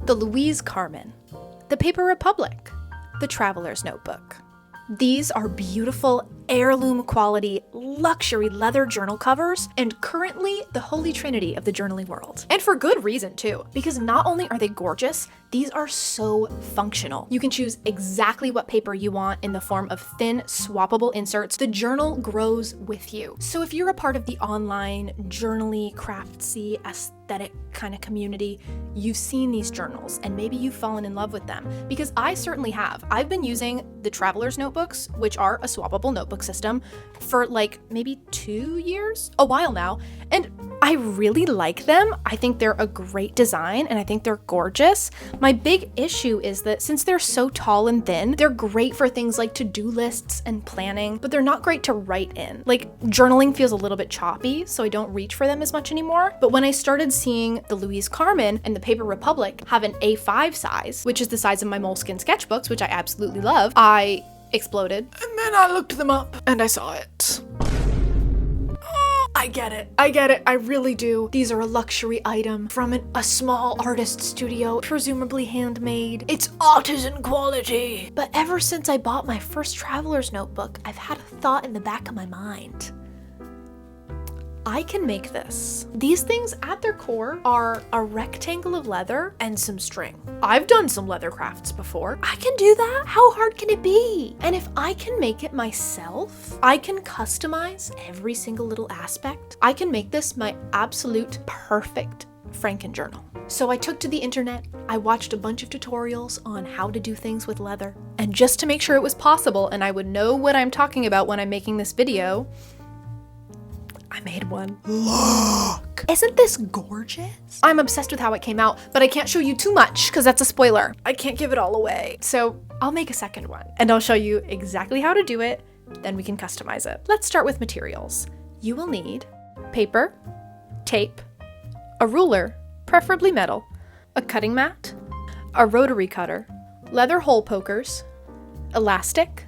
the Louise Carmen, the Paper Republic, the Traveler's Notebook. These are beautiful, heirloom quality, luxury leather journal covers, and currently the holy trinity of the journaling world. And for good reason too, because not only are they gorgeous, these are so functional. You can choose exactly what paper you want in the form of thin, swappable inserts. The journal grows with you. So if you're a part of the online, journally, craftsy, aesthetic kind of community, you've seen these journals and maybe you've fallen in love with them, because I certainly have. I've been using the Traveler's Notebooks, which are a swappable notebook system, for like maybe 2 years, a while now, and I really like them. I think they're a great design and I think they're gorgeous. My big issue is that since they're so tall and thin, they're great for things like to-do lists and planning, but they're not great to write in. Like, journaling feels a little bit choppy, so I don't reach for them as much anymore. But when I started seeing the Louise Carmen and the Paper Republic have an A5 size, which is the size of my Moleskine sketchbooks, which I absolutely love, I exploded. And then I looked them up and I saw it. I get it, I really do. These are a luxury item from a small artist studio, presumably handmade. It's artisan quality. But ever since I bought my first Traveler's Notebook, I've had a thought in the back of my mind. I can make this. These things at their core are a rectangle of leather and some string. I've done some leather crafts before. I can do that. How hard can it be? And if I can make it myself, I can customize every single little aspect. I can make this my absolute perfect Franken-journal. So I took to the internet, I watched a bunch of tutorials on how to do things with leather, and just to make sure it was possible and I would know what I'm talking about when I'm making this video, I made one. Look! Isn't this gorgeous? I'm obsessed with how it came out, but I can't show you too much because that's a spoiler. I can't give it all away. So I'll make a second one and I'll show you exactly how to do it, then we can customize it. Let's start with materials. You will need paper, tape, a ruler, preferably metal, a cutting mat, a rotary cutter, leather hole pokers, elastic,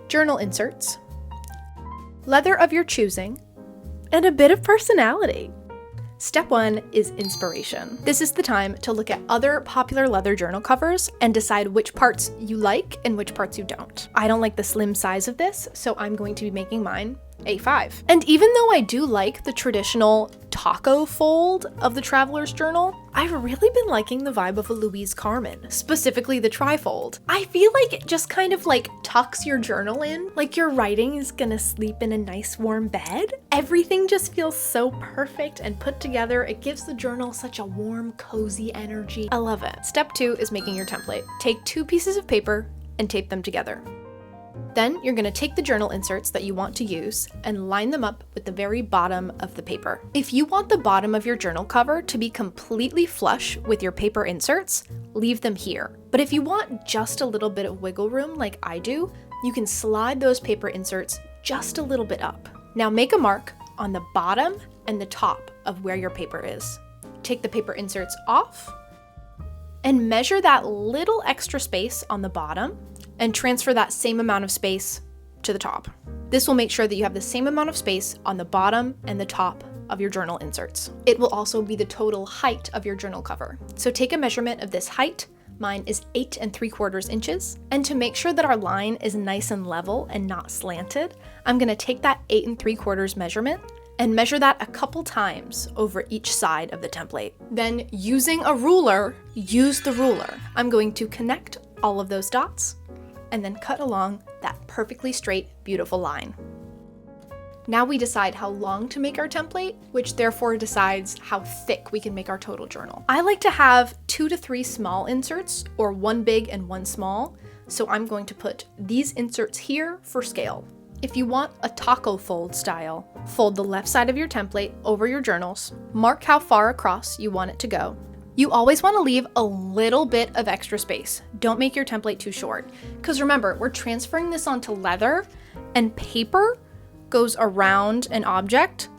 journal inserts, leather of your choosing, and a bit of personality. Step 1 is inspiration. This is the time to look at other popular leather journal covers and decide which parts you like and which parts you don't. I don't like the slim size of this, so I'm going to be making mine A5. And even though I do like the traditional taco fold of the Traveler's Journal, I've really been liking the vibe of a Louise Carmen, specifically the trifold. I feel like it just kind of like tucks your journal in, like your writing is gonna sleep in a nice warm bed. Everything just feels so perfect and put together. It gives the journal such a warm, cozy energy. I love it. Step 2 is making your template. Take 2 pieces of paper and tape them together. Then you're going to take the journal inserts that you want to use and line them up with the very bottom of the paper. If you want the bottom of your journal cover to be completely flush with your paper inserts, leave them here. But if you want just a little bit of wiggle room like I do, you can slide those paper inserts just a little bit up. Now make a mark on the bottom and the top of where your paper is. Take the paper inserts off and measure that little extra space on the bottom and transfer that same amount of space to the top. This will make sure that you have the same amount of space on the bottom and the top of your journal inserts. It will also be the total height of your journal cover. So take a measurement of this height. Mine is 8 3/4 inches. And to make sure that our line is nice and level and not slanted, I'm gonna take that 8 3/4 measurement and measure that a couple times over each side of the template. Then using a ruler, use the ruler. I'm going to connect all of those dots and then cut along that perfectly straight, beautiful line. Now we decide how long to make our template, which therefore decides how thick we can make our total journal. I like to have 2 to 3 small inserts, or 1 big and 1 small, so I'm going to put these inserts here for scale. If you want a taco fold style, fold the left side of your template over your journals, mark how far across you want it to go. You always want to leave a little bit of extra space. Don't make your template too short. Because remember, we're transferring this onto leather, and paper goes around an object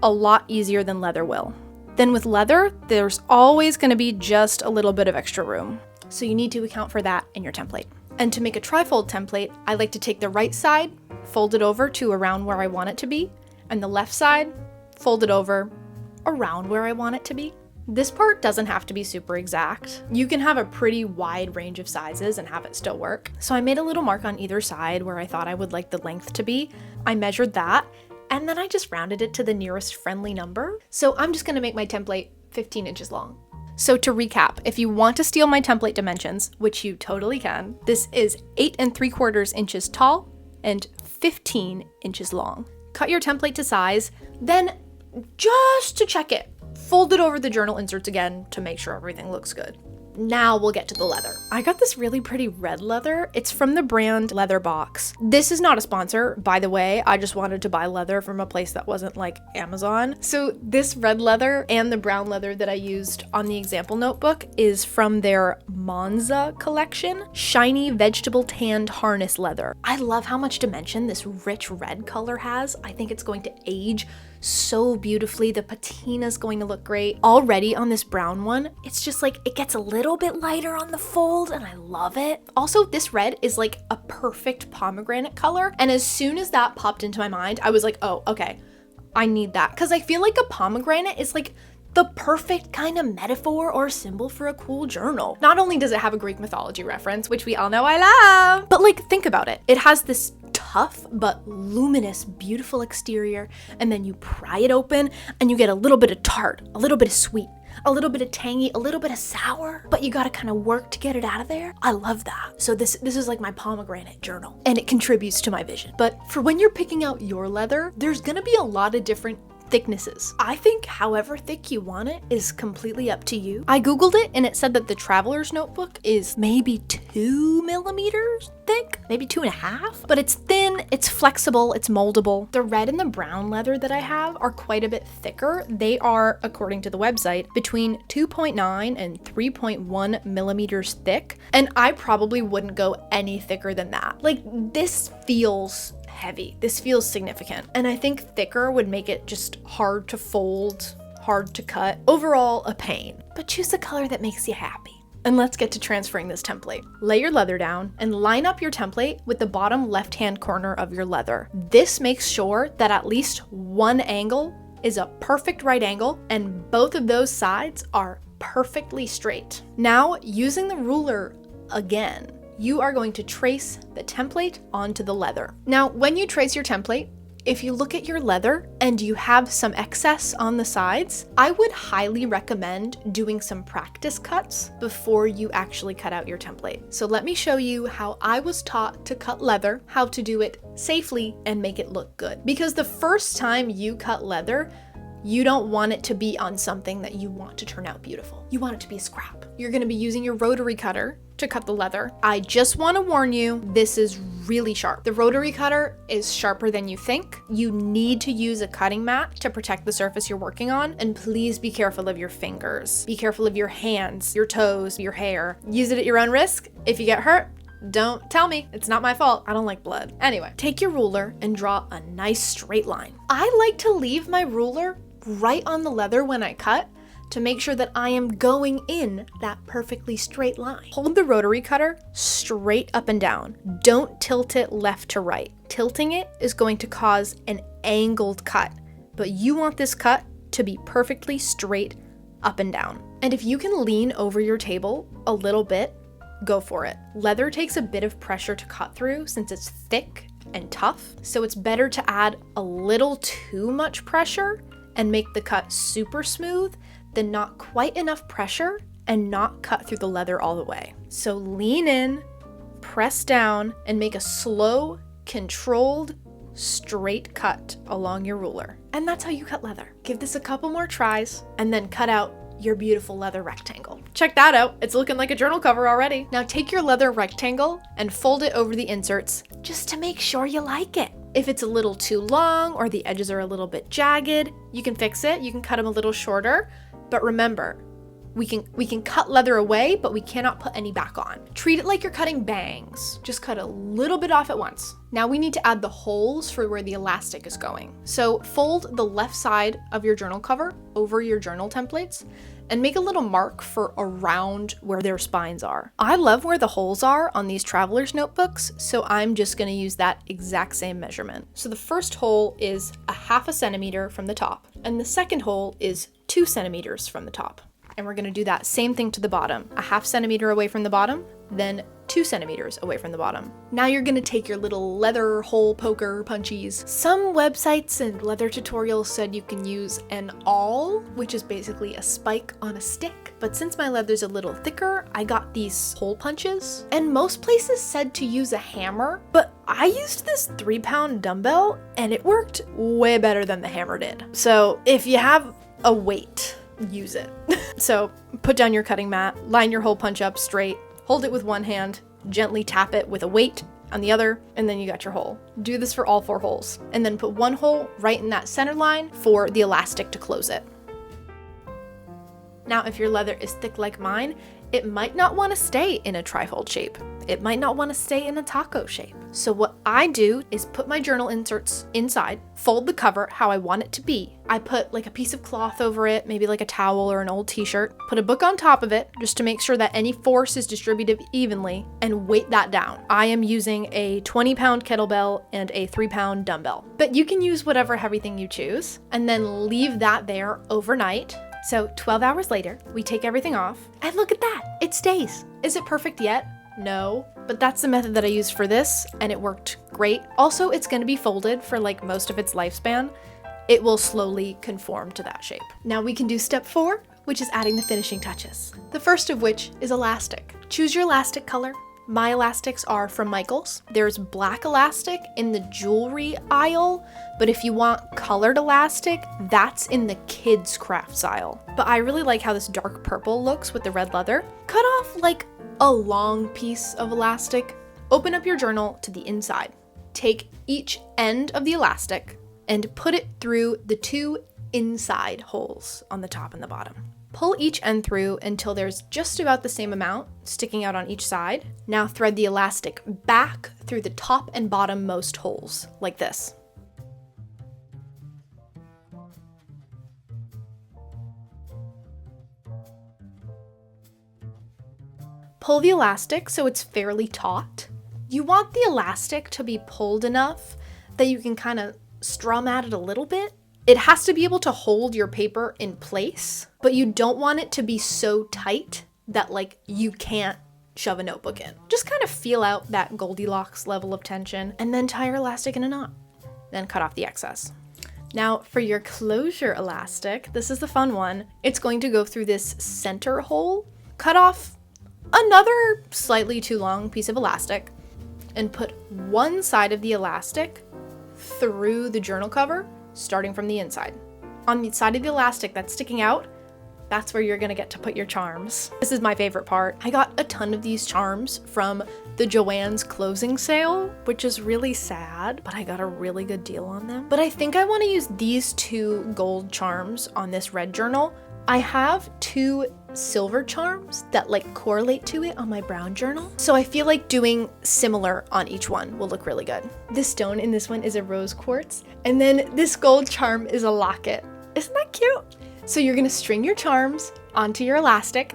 a lot easier than leather will. Then with leather, there's always going to be just a little bit of extra room. So you need to account for that in your template. And to make a trifold template, I like to take the right side, fold it over to around where I want it to be, and the left side, fold it over around where I want it to be. This part doesn't have to be super exact. You can have a pretty wide range of sizes and have it still work. So I made a little mark on either side where I thought I would like the length to be. I measured that, and then I just rounded it to the nearest friendly number. So I'm just gonna make my template 15 inches long. So to recap, if you want to steal my template dimensions, which you totally can, this is 8 3/4 inches tall and 15 inches long. Cut your template to size, then just to check it, fold it over the journal inserts again to make sure everything looks good. Now we'll get to the leather. I got this really pretty red leather. It's from the brand Leather Box. This is not a sponsor, by the way. I just wanted to buy leather from a place that wasn't like Amazon. So this red leather and the brown leather that I used on the example notebook is from their Monza collection, shiny vegetable tanned harness leather. I love how much dimension this rich red color has. I think it's going to age so beautifully. The patina's going to look great. Already on this brown one, it's just like it gets a little bit lighter on the fold and I love it. Also, this red is like a perfect pomegranate color. And as soon as that popped into my mind, I was like, oh, okay, I need that. Because I feel like a pomegranate is like the perfect kind of metaphor or symbol for a cool journal. Not only does it have a Greek mythology reference, which we all know I love, but like, think about it. It has this tough but luminous, beautiful exterior, and then you pry it open and you get a little bit of tart, a little bit of sweet, a little bit of tangy, a little bit of sour, but you gotta kind of work to get it out of there. I love that. So this is like my pomegranate journal, and it contributes to my vision. But for when you're picking out your leather, there's gonna be a lot of different thicknesses. I think however thick you want it is completely up to you. I googled it and it said that the traveler's notebook is maybe 2 millimeters thick, maybe 2.5, but it's thin, it's flexible, it's moldable. The red and the brown leather that I have are quite a bit thicker. They are, according to the website, between 2.9 and 3.1 millimeters thick, and I probably wouldn't go any thicker than that. Like, this feels heavy. This feels significant. And I think thicker would make it just hard to fold, hard to cut. Overall, a pain. But choose a color that makes you happy. And let's get to transferring this template. Lay your leather down and line up your template with the bottom left-hand corner of your leather. This makes sure that at least one angle is a perfect right angle and both of those sides are perfectly straight. Now, using the ruler again, you are going to trace the template onto the leather. Now, when you trace your template, if you look at your leather and you have some excess on the sides, I would highly recommend doing some practice cuts before you actually cut out your template. So let me show you how I was taught to cut leather, how to do it safely and make it look good. Because the first time you cut leather, you don't want it to be on something that you want to turn out beautiful. You want it to be a scrap. You're gonna be using your rotary cutter to cut the leather. I just wanna warn you, this is really sharp. The rotary cutter is sharper than you think. You need to use a cutting mat to protect the surface you're working on, and please be careful of your fingers. Be careful of your hands, your toes, your hair. Use it at your own risk. If you get hurt, don't tell me. It's not my fault. I don't like blood. Anyway, take your ruler and draw a nice straight line. I like to leave my ruler right on the leather when I cut to make sure that I am going in that perfectly straight line. Hold the rotary cutter straight up and down. Don't tilt it left to right. Tilting it is going to cause an angled cut, but you want this cut to be perfectly straight up and down. And if you can lean over your table a little bit, go for it. Leather takes a bit of pressure to cut through since it's thick and tough, so it's better to add a little too much pressure and make the cut super smooth than not quite enough pressure and not cut through the leather all the way. So lean in, press down, and make a slow, controlled, straight cut along your ruler. And that's how you cut leather. Give this a couple more tries and then cut out your beautiful leather rectangle. Check that out. It's looking like a journal cover already. Now take your leather rectangle and fold it over the inserts just to make sure you like it. If it's a little too long or the edges are a little bit jagged, you can fix it. You can cut them a little shorter. But remember, we can cut leather away, but we cannot put any back on. Treat it like you're cutting bangs. Just cut a little bit off at once. Now we need to add the holes for where the elastic is going. So fold the left side of your journal cover over your journal templates and make a little mark for around where their spines are. I love where the holes are on these traveler's notebooks, so I'm just gonna use that exact same measurement. So the first hole is 1/2 centimeter from the top, and the second hole is 2 centimeters from the top. And we're gonna do that same thing to the bottom, a 1/2 centimeter away from the bottom, then 2 centimeters away from the bottom. Now you're gonna take your little leather hole poker punchies. Some websites and leather tutorials said you can use an awl, which is basically a spike on a stick. But since my leather's a little thicker, I got these hole punches. And most places said to use a hammer, but I used this 3-pound dumbbell and it worked way better than the hammer did. So if you have a weight, use it. So put down your cutting mat, line your hole punch up straight, hold it with one hand, gently tap it with a weight on the other, and then you got your hole. Do this for all 4 holes, and then put one hole right in that center line for the elastic to close it. Now, if your leather is thick like mine, it might not want to stay in a trifold shape. It might not want to stay in a taco shape. So what I do is put my journal inserts inside, fold the cover how I want it to be. I put like a piece of cloth over it, maybe like a towel or an old t-shirt, put a book on top of it just to make sure that any force is distributed evenly, and weight that down. I am using a 20-pound kettlebell and a 3-pound dumbbell, but you can use whatever heavy thing you choose, and then leave that there overnight. So 12 hours later, we take everything off, and look at that, it stays. Is it perfect yet? No, but that's the method that I used for this, and it worked great. Also, it's gonna be folded for like most of its lifespan. It will slowly conform to that shape. Now we can do step 4, which is adding the finishing touches. The first of which is elastic. Choose your elastic color. My elastics are from Michaels. There's black elastic in the jewelry aisle, but if you want colored elastic, that's in the kids crafts aisle. But I really like how this dark purple looks with the red leather. Cut off like a long piece of elastic. Open up your journal to the inside. Take each end of the elastic and put it through the 2 inside holes on the top and the bottom. Pull each end through until there's just about the same amount sticking out on each side. Now thread the elastic back through the top and bottom most holes, like this. Pull the elastic so it's fairly taut. You want the elastic to be pulled enough that you can kind of strum at it a little bit. It has to be able to hold your paper in place, but you don't want it to be so tight that like you can't shove a notebook in. Just kind of feel out that Goldilocks level of tension and then tie your elastic in a knot. Then cut off the excess. Now for your closure elastic, this is the fun one. It's going to go through this center hole. Cut off another slightly too long piece of elastic and put one side of the elastic through the journal cover, starting from the inside. On the side of the elastic that's sticking out, that's where you're gonna get to put your charms. This is my favorite part. I got a ton of these charms from the Joann's closing sale, which is really sad, but I got a really good deal on them. But I think I wanna use these 2 gold charms on this red journal. I have 2 silver charms that like correlate to it on my brown journal. So I feel like doing similar on each one will look really good. This stone in this one is a rose quartz, and then this gold charm is a locket. Isn't that cute? So you're gonna string your charms onto your elastic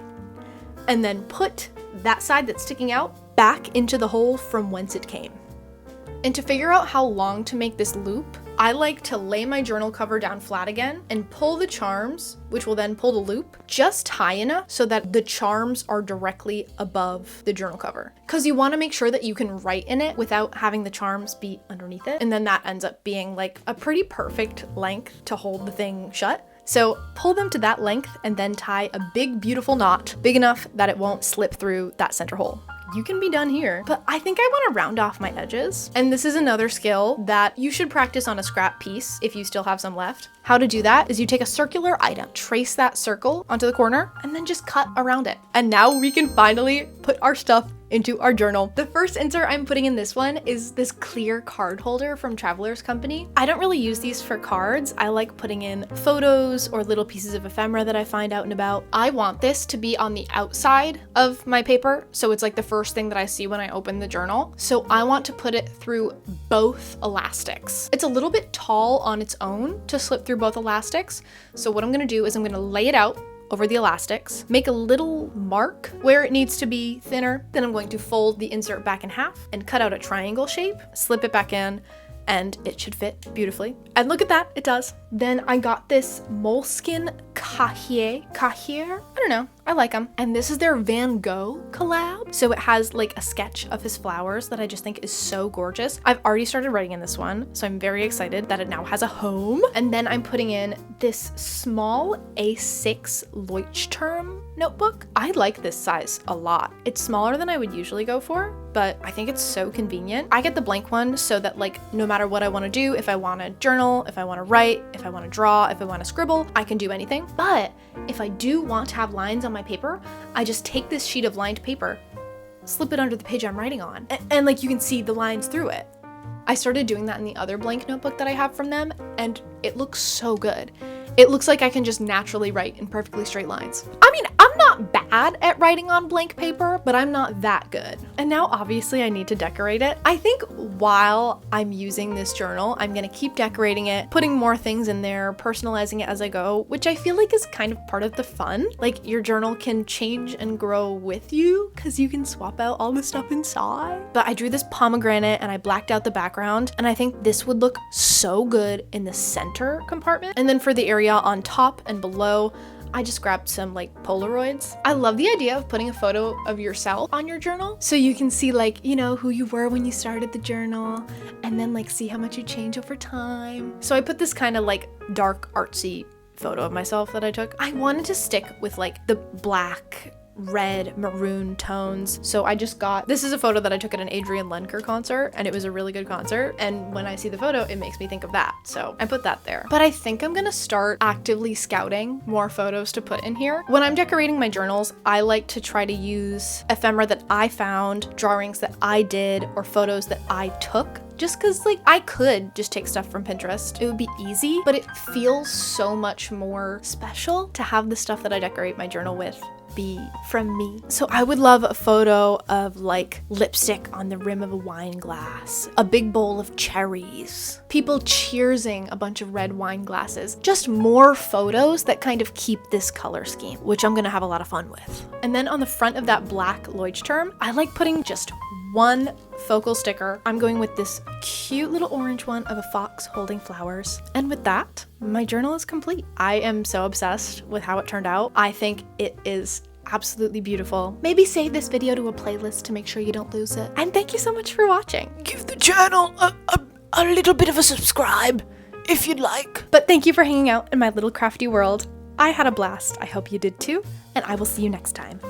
and then put that side that's sticking out back into the hole from whence it came. And to figure out how long to make this loop, I like to lay my journal cover down flat again and pull the charms, which will then pull the loop, just high enough so that the charms are directly above the journal cover. Because you want to make sure that you can write in it without having the charms be underneath it. And then that ends up being like a pretty perfect length to hold the thing shut. So pull them to that length and then tie a big, beautiful knot, big enough that it won't slip through that center hole. You can be done here, but I think I want to round off my edges. And this is another skill that you should practice on a scrap piece if you still have some left. How to do that is you take a circular item, trace that circle onto the corner, and then just cut around it. And now we can finally put our stuff into our journal. The first insert I'm putting in this one is this clear card holder from Traveler's Company. I don't really use these for cards. I like putting in photos or little pieces of ephemera that I find out and about. I want this to be on the outside of my paper, so it's like the first thing that I see when I open the journal. So I want to put it through both elastics. It's a little bit tall on its own to slip through both elastics. So what I'm gonna do is I'm gonna lay it out over the elastics, make a little mark where it needs to be thinner. Then I'm going to fold the insert back in half and cut out a triangle shape, slip it back in, and it should fit beautifully. And look at that, it does. Then I got this moleskin Cahier. I don't know. I like them. And this is their Van Gogh collab. So it has like a sketch of his flowers that I just think is so gorgeous. I've already started writing in this one, so I'm very excited that it now has a home. And then I'm putting in this small A6 Leuchtturm notebook. I like this size a lot. It's smaller than I would usually go for, but I think it's so convenient. I get the blank one so that like no matter what I want to do, if I want to journal, if I want to write, if I want to draw, if I want to scribble, I can do anything. But if I do want to have lines on my paper, I just take this sheet of lined paper, slip it under the page I'm writing on, and like you can see the lines through it. I started doing that in the other blank notebook that I have from them, and it looks so good. It looks like I can just naturally write in perfectly straight lines. I mean, I'm not bad at writing on blank paper, but I'm not that good. And now obviously I need to decorate it. I think while I'm using this journal, I'm gonna keep decorating it, putting more things in there, personalizing it as I go, which I feel like is kind of part of the fun. Like your journal can change and grow with you because you can swap out all the stuff inside. But I drew this pomegranate and I blacked out the background, and I think this would look so good in the center compartment. And then for the area on top and below, I just grabbed some like Polaroids. I love the idea of putting a photo of yourself on your journal so you can see like, you know, who you were when you started the journal and then like see how much you change over time. So I put this kind of like dark artsy photo of myself that I took. I wanted to stick with like the black, red, maroon tones. So I just got, this is a photo that I took at an Adrian Lenker concert, and it was a really good concert. And when I see the photo, it makes me think of that. So I put that there. But I think I'm gonna start actively scouting more photos to put in here. When I'm decorating my journals, I like to try to use ephemera that I found, drawings that I did, or photos that I took. Just cause like I could just take stuff from Pinterest. It would be easy, but it feels so much more special to have the stuff that I decorate my journal with be from me. So I would love a photo of like lipstick on the rim of a wine glass, a big bowl of cherries, people cheersing a bunch of red wine glasses, just more photos that kind of keep this color scheme, which I'm gonna have a lot of fun with. And then on the front of that black Leuchtturm, I like putting just one focal sticker. I'm going with this cute little orange one of a fox holding flowers. And with that, my journal is complete. I am so obsessed with how it turned out. I think it is absolutely beautiful. Maybe save this video to a playlist to make sure you don't lose it. And thank you so much for watching. Give the channel a little bit of a subscribe if you'd like. But thank you for hanging out in my little crafty world. I had a blast. I hope you did too, and I will see you next time.